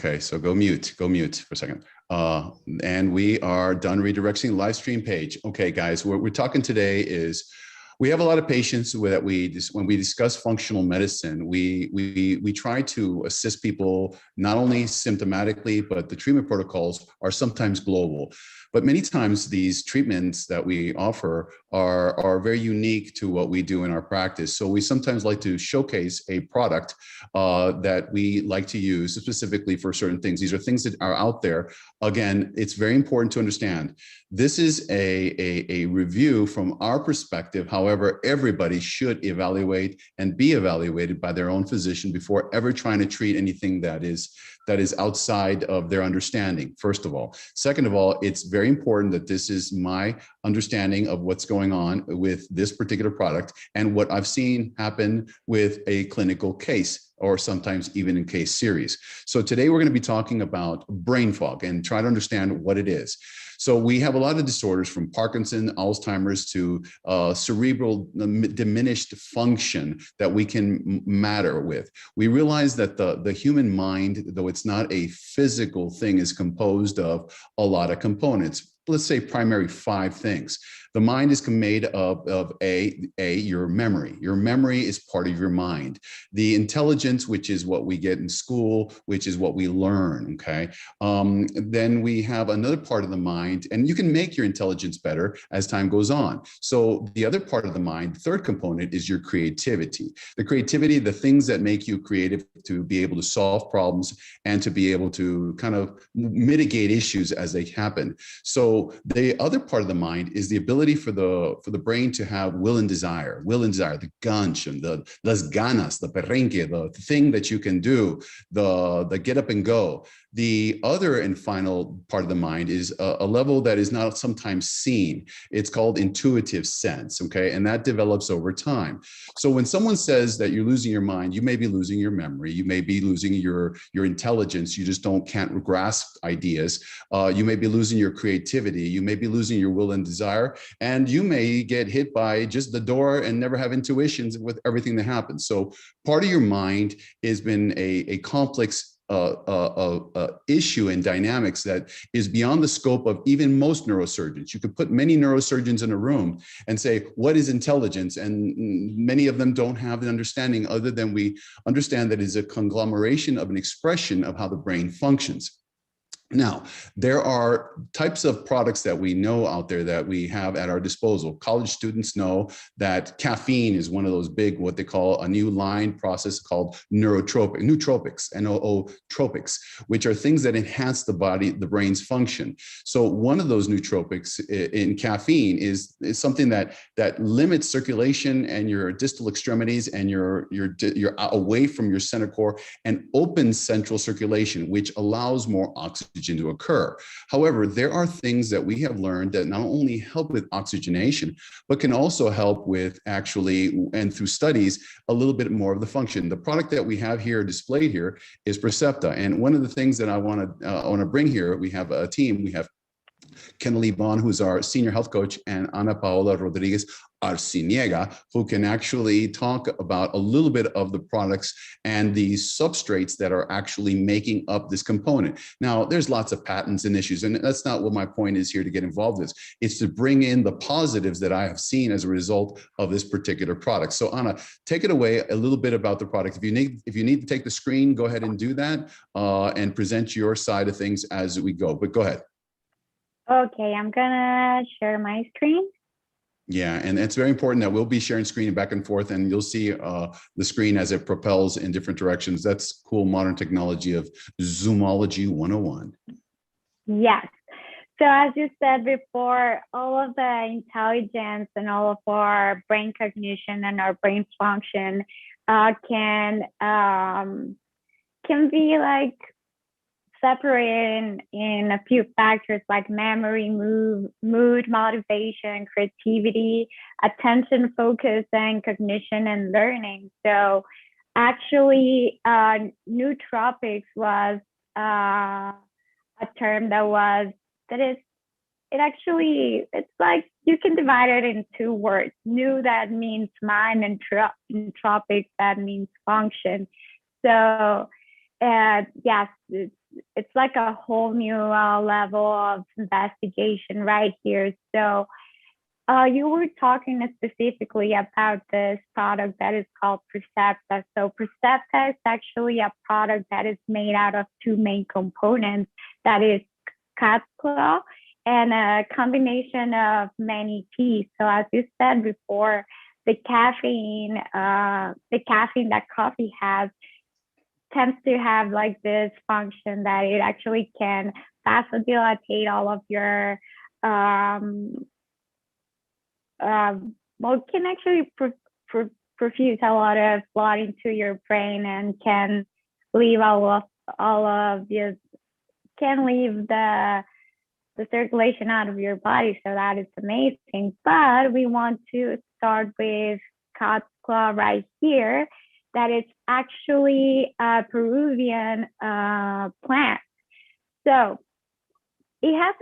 Okay, so go mute for a second. And we are done redirecting the live stream page. Okay, guys, what we're talking today is we have a lot of patients that when we discuss functional medicine, we try to assist people not only symptomatically, but the treatment protocols are sometimes global. But many times these treatments that we offer are very unique to what we do in our practice. So we sometimes like to showcase a product that we like to use specifically for certain things. These are things that are out there. Again, it's very important to understand. This is a review from our perspective. However, everybody should evaluate and be evaluated by their own physician before ever trying to treat anything that is outside of their understanding, first of all. Second of all, it's very important that this is my understanding of what's going on with this particular product and what I've seen happen with a clinical case, or sometimes even in case series. So today we're going to be talking about brain fog and try to understand what it is. So we have a lot of disorders from Parkinson, Alzheimer's to cerebral diminished function that we can matter with. We realize that the human mind, though it's not a physical thing, is composed of a lot of components. Let's say primary 5 things. The mind is made of your memory. Your memory is part of your mind. The intelligence, which is what we get in school, which is what we learn, okay? Then we have another part of the mind, and you can make your intelligence better as time goes on. So the other part of the mind, the third component, is your creativity. The creativity, the things that make you creative to be able to solve problems and to be able to kind of mitigate issues as they happen. So the other part of the mind is the ability for the brain to have will and desire, the gancho, and las ganas, the perrenque, the thing that you can do, the get up and go. The other and final part of the mind is a level that is not sometimes seen. It's called intuitive sense, okay? And that develops over time. So when someone says that you're losing your mind, you may be losing your memory, you may be losing your intelligence, you just can't grasp ideas. You may be losing your creativity, you may be losing your will and desire, and you may get hit by just the door and never have intuitions with everything that happens. So part of your mind has been a complex issue and dynamics that is beyond the scope of even most neurosurgeons. You could put many neurosurgeons in a room and say, what is intelligence? And many of them don't have an understanding other than we understand that it's a conglomeration of an expression of how the brain functions. Now, there are types of products that we know out there that we have at our disposal. College students know that caffeine is one of those big, what they call a new line process called nootropics, nootropics, which are things that enhance the brain's function. So one of those nootropics in caffeine is something that limits circulation and your distal extremities, and you're away from your center core and opens central circulation, which allows more oxygen to occur. However, there are things that we have learned that not only help with oxygenation, but can also help with actually, and through studies, a little bit more of the function. The product that we have here displayed here is Percepta. And one of the things that I want to bring here, we have a team, we have Kenna Vaughn, who's our senior health coach, and Paola Rodriguez Arciniega, who can actually talk about a little bit of the products and the substrates that are actually making up this component. Now, there's lots of patents and issues, and that's not what my point is here to get involved with. It's to bring in the positives that I have seen as a result of this particular product. So Anna, take it away a little bit about the product. If you need to take the screen, go ahead and do that and present your side of things as we go, but go ahead. Okay, I'm gonna share my screen. Yeah, and it's very important that we'll be sharing screen back and forth, and you'll see the screen as it propels in different directions. That's cool modern technology of Zoomology 101. Yes. So as you said before, all of the intelligence and all of our brain cognition and our brain function can be like separated in a few factors like memory, mood, motivation, creativity, attention, focus, and cognition and learning. So actually, nootropics was a term it's like you can divide it in 2 words. New, that means mind, and tropics, that means function. So yes, it's like a whole new level of investigation right here. So you were talking specifically about this product that is called Percepta. So Percepta is actually a product that is made out of two main components. That is cat claw and a combination of many teas. So as you said before, the caffeine that coffee has tends to have like this function that it actually can vasodilate all of your well, can actually perfuse a lot of blood into your brain and can leave all of this, can leave the circulation out of your body. So that is amazing. But we want to start with cat's claw right here. That is actually a Peruvian plant. So it has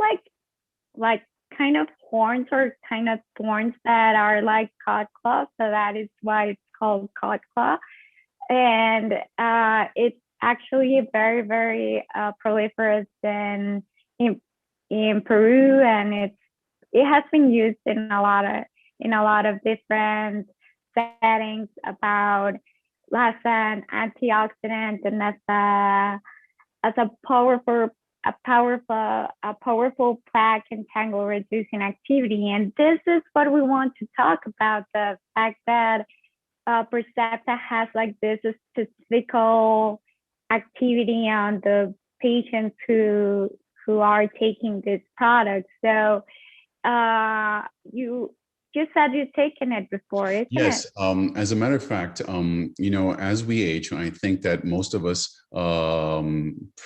like kind of horns or kind of thorns that are like cod claw. So that is why it's called cod claw. And it's actually very, very proliferous in Peru, and it has been used in a lot of different settings about as an antioxidant and as a powerful plaque and tangle reducing activity. And this is what we want to talk about, the fact that Percepta has like this specific activity on the patients who are taking this product. So you said you've taken it before, isn't Yes. it? As a matter of fact, you know, as we age, I think that most of us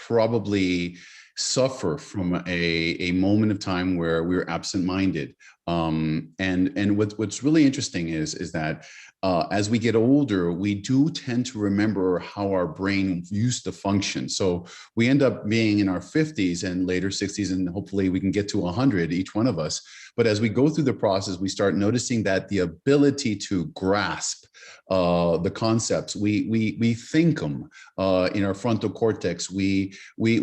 probably suffer from a moment of time where we were absent-minded. And what's really interesting is that as we get older, we do tend to remember how our brain used to function. So we end up being in our 50s and later 60s, and hopefully we can get to 100, each one of us. But as we go through the process, we start noticing that the ability to grasp the concepts, we think them in our frontal cortex. We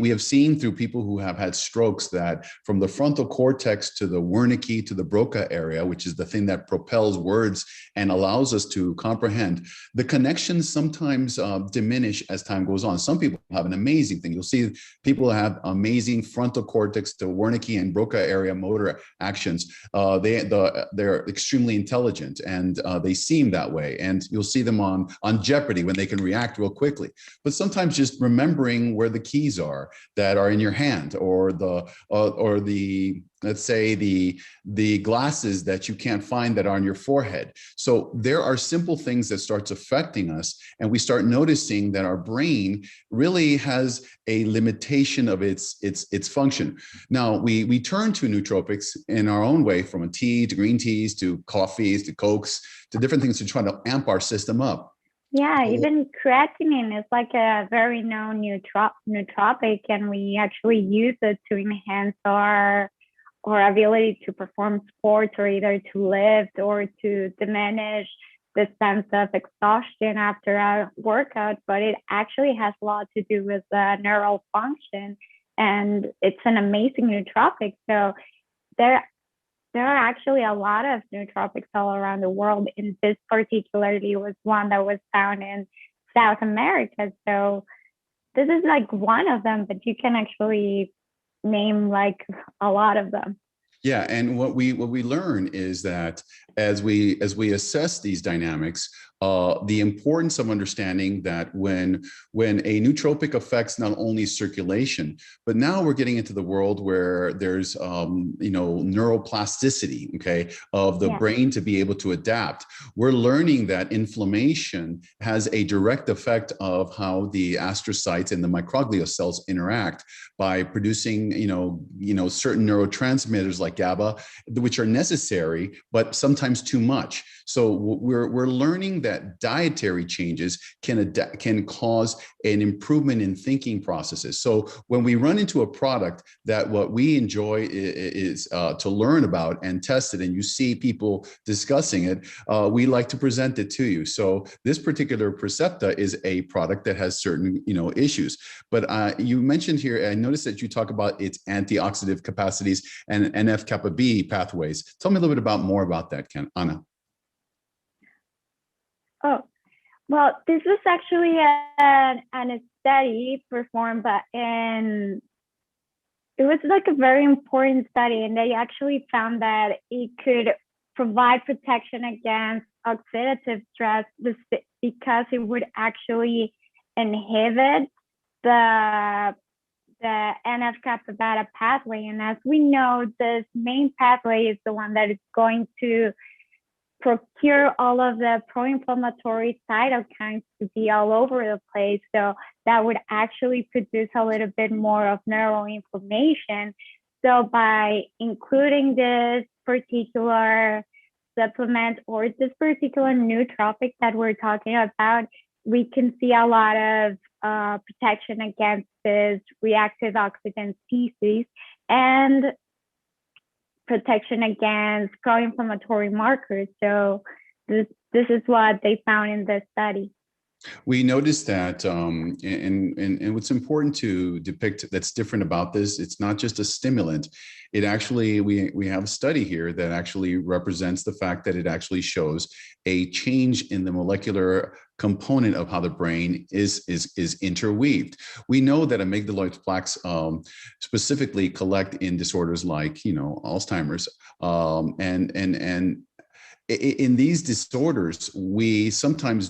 have seen through people who have had strokes that from the frontal cortex to the Wernicke to the Broca area, which is the thing that propels words and allows us to comprehend, the connections sometimes diminish as time goes on. Some people have an amazing thing. You'll see people have amazing frontal cortex to Wernicke and Broca area motor actions. They're extremely intelligent, and they seem that way. And you'll see them on Jeopardy when they can react real quickly. But sometimes just remembering where the keys are that are in your hand, or the let's say the glasses that you can't find that are on your forehead. So there are simple things that starts affecting us, and we start noticing that our brain really has a limitation of its function. Now we turn to nootropics in our own way, from a tea to green teas to coffees to cokes to different things to try to amp our system up. Yeah, even creatinine is like a very known nootropic, and we actually use it to enhance our ability to perform sports, or either to lift or to diminish the sense of exhaustion after a workout. But it actually has a lot to do with neural function, and it's an amazing nootropic. So there are actually a lot of nootropics all around the world, and this particularly was one that was found in South America. So this is like one of them, but you can actually name like a lot of them. Yeah, and what we learn is that as we assess these dynamics, the importance of understanding that when a nootropic affects not only circulation, but now we're getting into the world where there's neuroplasticity, okay, of the brain to be able to adapt. We're learning that inflammation has a direct effect of how the astrocytes and the microglia cells interact by producing certain neurotransmitters like GABA, which are necessary, but sometimes sometimes too much. So we're learning that dietary changes can cause an improvement in thinking processes. So when we run into a product that what we enjoy is to learn about and test it, and you see people discussing it, we like to present it to you. So this particular Percepta is a product that has certain issues. But you mentioned here, I noticed that you talk about its antioxidant capacities and NF-kappa B pathways. Tell me a little bit more about that, Anna. Oh, well, this was actually a study performed, but it was like a very important study, and they actually found that it could provide protection against oxidative stress because it would actually inhibit the NF-kappa beta pathway. And as we know, this main pathway is the one that is going to procure all of the pro-inflammatory cytokines to be all over the place. So that would actually produce a little bit more of neuroinflammation. So by including this particular supplement or this particular nootropic that we're talking about, we can see a lot of protection against this reactive oxygen species and protection against pro-inflammatory markers. So this is what they found in this study. We noticed that, and what's important to depict that's different about this, it's not just a stimulant. It actually, we have a study here that actually represents the fact that it actually shows a change in the molecular component of how the brain is interweaved. We know that amygdaloid plaques specifically collect in disorders like Alzheimer's, and in these disorders, we sometimes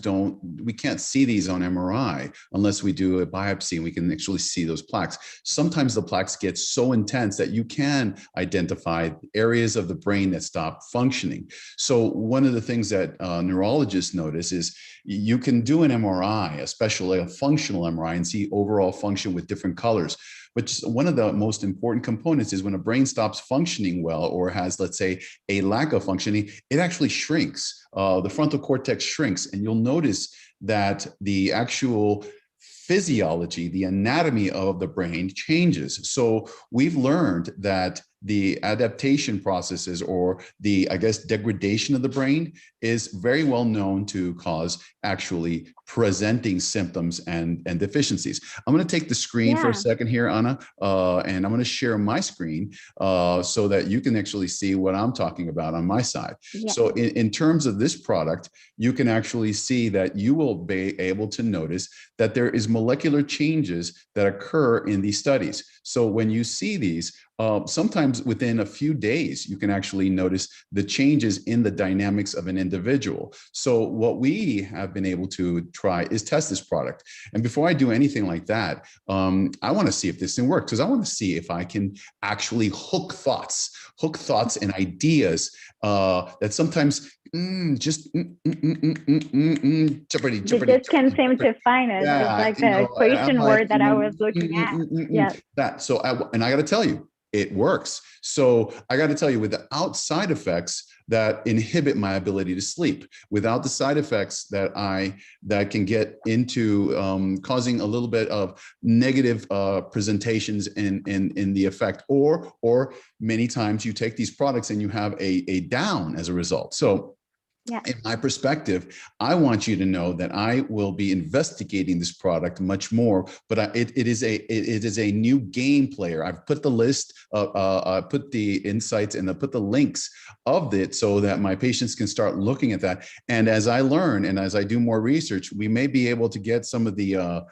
we can't see these on MRI unless we do a biopsy and we can actually see those plaques. Sometimes the plaques get so intense that you can identify areas of the brain that stop functioning. So one of the things that neurologists notice is you can do an MRI, especially a functional MRI, and see overall function with different colors. But just one of the most important components is when a brain stops functioning well or has, let's say, a lack of functioning, it actually shrinks. The frontal cortex shrinks, and you'll notice that the actual physiology, the anatomy of the brain changes. So we've learned that the adaptation processes, or the, I guess, degradation of the brain, is very well known to cause actually presenting symptoms and deficiencies. I'm going to take the screen for a second here, Anna, and I'm going to share my screen so that you can actually see what I'm talking about on my side. Yeah. So in terms of this product, you can actually see that you will be able to notice that there is molecular changes that occur in these studies. So when you see these, sometimes within a few days, you can actually notice the changes in the dynamics of an individual. So what we have been able to try is test this product. And before I do anything like that, I want to see if this thing works, because I want to see if I can actually hook thoughts and ideas that sometimes just jeopardy. You just can't seem to find it. Yeah, it's like the equation word that I was looking at. Yeah. That. So I got to tell you, it works. So I got to tell you, without side effects that inhibit my ability to sleep, without the side effects that can get into causing a little bit of negative presentations in the effect, or many times you take these products and you have a down as a result. So in my perspective, I want you to know that I will be investigating this product much more, but it is a new game player. I've put the list, put the insights, and I put the links of it so that my patients can start looking at that. And as I learn and as I do more research, we may be able to get some of the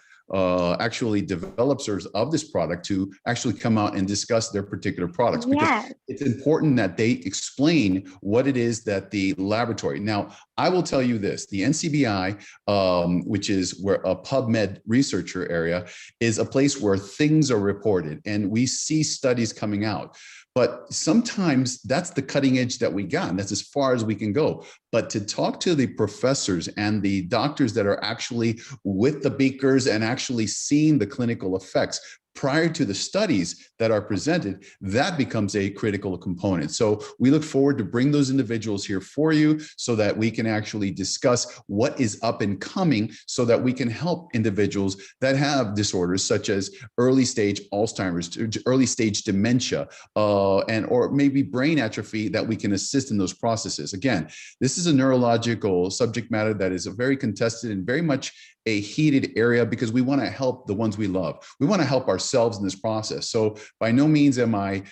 actually developers of this product to actually come out and discuss their particular products, because it's important that they explain what it is that the laboratory. Now, I will tell you this, the NCBI, which is where a PubMed researcher area, is a place where things are reported and we see studies coming out. But sometimes that's the cutting edge that we got, and that's as far as we can go. But to talk to the professors and the doctors that are actually with the beakers and actually seeing the clinical effects prior to the studies that are presented, that becomes a critical component. So we look forward to bring those individuals here for you so that we can actually discuss what is up and coming so that we can help individuals that have disorders such as early stage Alzheimer's, early stage dementia, or maybe brain atrophy, that we can assist in those processes. Again, this is a neurological subject matter that is a very contested and very much a heated area because we want to help the ones we love. We want to help ourselves in this process. So by no means am I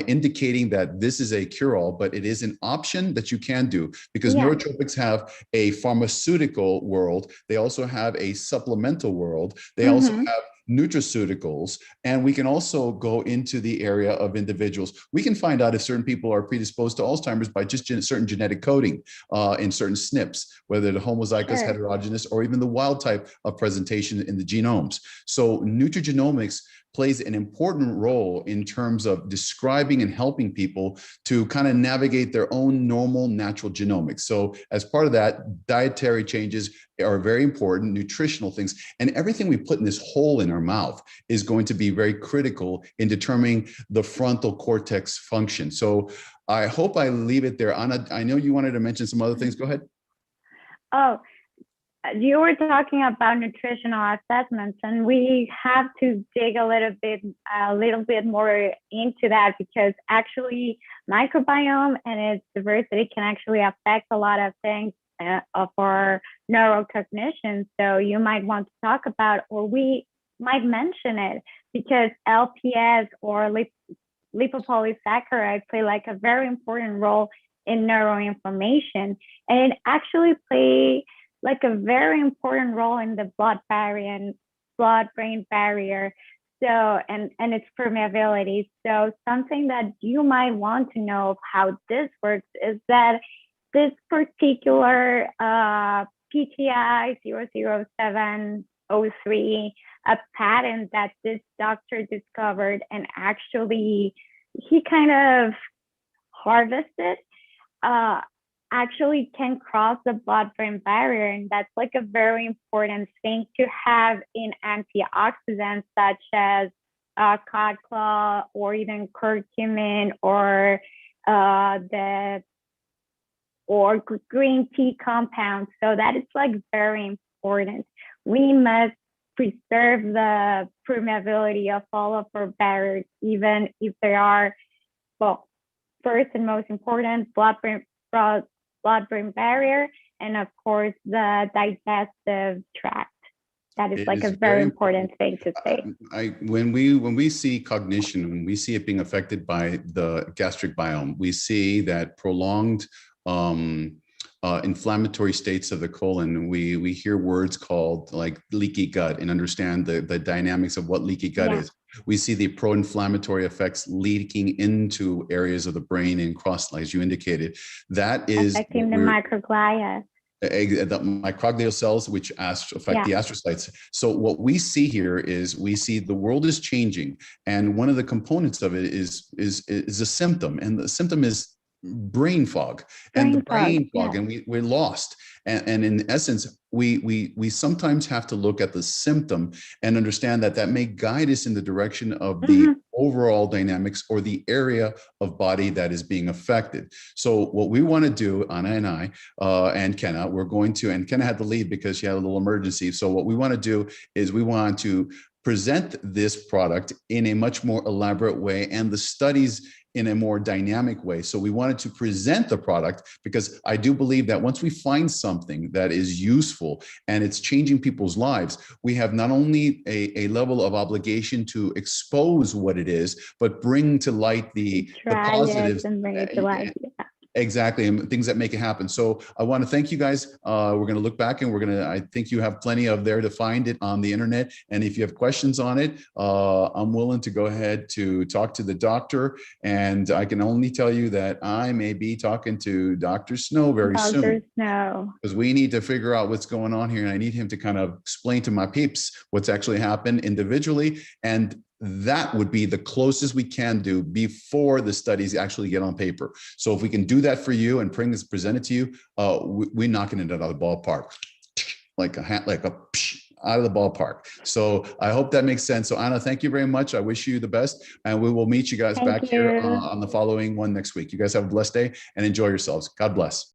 indicating that this is a cure-all, but it is an option that you can do because neurotropics have a pharmaceutical world. They also have a supplemental world. They also have nutraceuticals, and we can also go into the area of individuals. We can find out if certain people are predisposed to Alzheimer's by just certain genetic coding in certain SNPs, whether the homozygous, heterogeneous, or even the wild type of presentation in the genomes. So nutrigenomics plays an important role in terms of describing and helping people to kind of navigate their own normal natural genomics. So as part of that, dietary changes are very important, nutritional things, and everything we put in this hole in our mouth is going to be very critical in determining the frontal cortex function. So I hope I leave it there. Anna, I know you wanted to mention some other things. Go ahead. Oh, you were talking about nutritional assessments, and we have to dig a little bit more into that because actually microbiome and its diversity can actually affect a lot of things of our neurocognition. So you might want to talk about, or we might mention it because LPS or lipopolysaccharides play like a very important role in neuroinflammation, and it actually play like a very important role in the blood-brain barrier. So, and its permeability. So something that you might want to know of how this works is that this particular PTI 00703, a patent that this doctor discovered, and actually he kind of harvested, actually can cross the blood-brain barrier, and that's like a very important thing to have in antioxidants such as cod claw or even curcumin or green tea compounds. So that is like very important. We must preserve the permeability of all of our barriers, even if they are, well, first and most important, blood-brain barrier, and of course the digestive tract. That is like a very important thing to say. When we see cognition, when we see it being affected by the gastric biome, we see that prolonged inflammatory states of the colon. We hear words called like leaky gut and understand the dynamics of what leaky gut is. We see the pro-inflammatory effects leaking into areas of the brain and cross, as you indicated. That is affecting the microglia. The microglial cells, which affect the astrocytes. So what we see here is we see the world is changing, and one of the components of it is a symptom, and the symptom is brain fog, and we're lost. And in essence, we sometimes have to look at the symptom and understand that may guide us in the direction of the overall dynamics or the area of body that is being affected. So what we want to do, Anna and I, and Kenna, and Kenna had to leave because she had a little emergency. So what we want to do is we want to present this product in a much more elaborate way and the studies in a more dynamic way. So we wanted to present the product because I do believe that once we find something that is useful and it's changing people's lives, we have not only a level of obligation to expose what it is, but bring to light the positives. And bring it to light. Exactly, and things that make it happen. So I want to thank you guys. We're going to look back, and I think you have plenty of there to find it on the internet. And if you have questions on it, I'm willing to go ahead to talk to the doctor. And I can only tell you that I may be talking to Dr. Snow very soon. Dr. Snow. Because we need to figure out what's going on here. And I need him to kind of explain to my peeps what's actually happened individually. And that would be the closest we can do before the studies actually get on paper. So if we can do that for you and present it to you, we're knocking it out of the ballpark like a out of the ballpark. So I hope that makes sense. So Anna, thank you very much. I wish you the best, and we will meet you guys Thank back here you. on the following one next week. You guys have a blessed day and enjoy yourselves. God bless.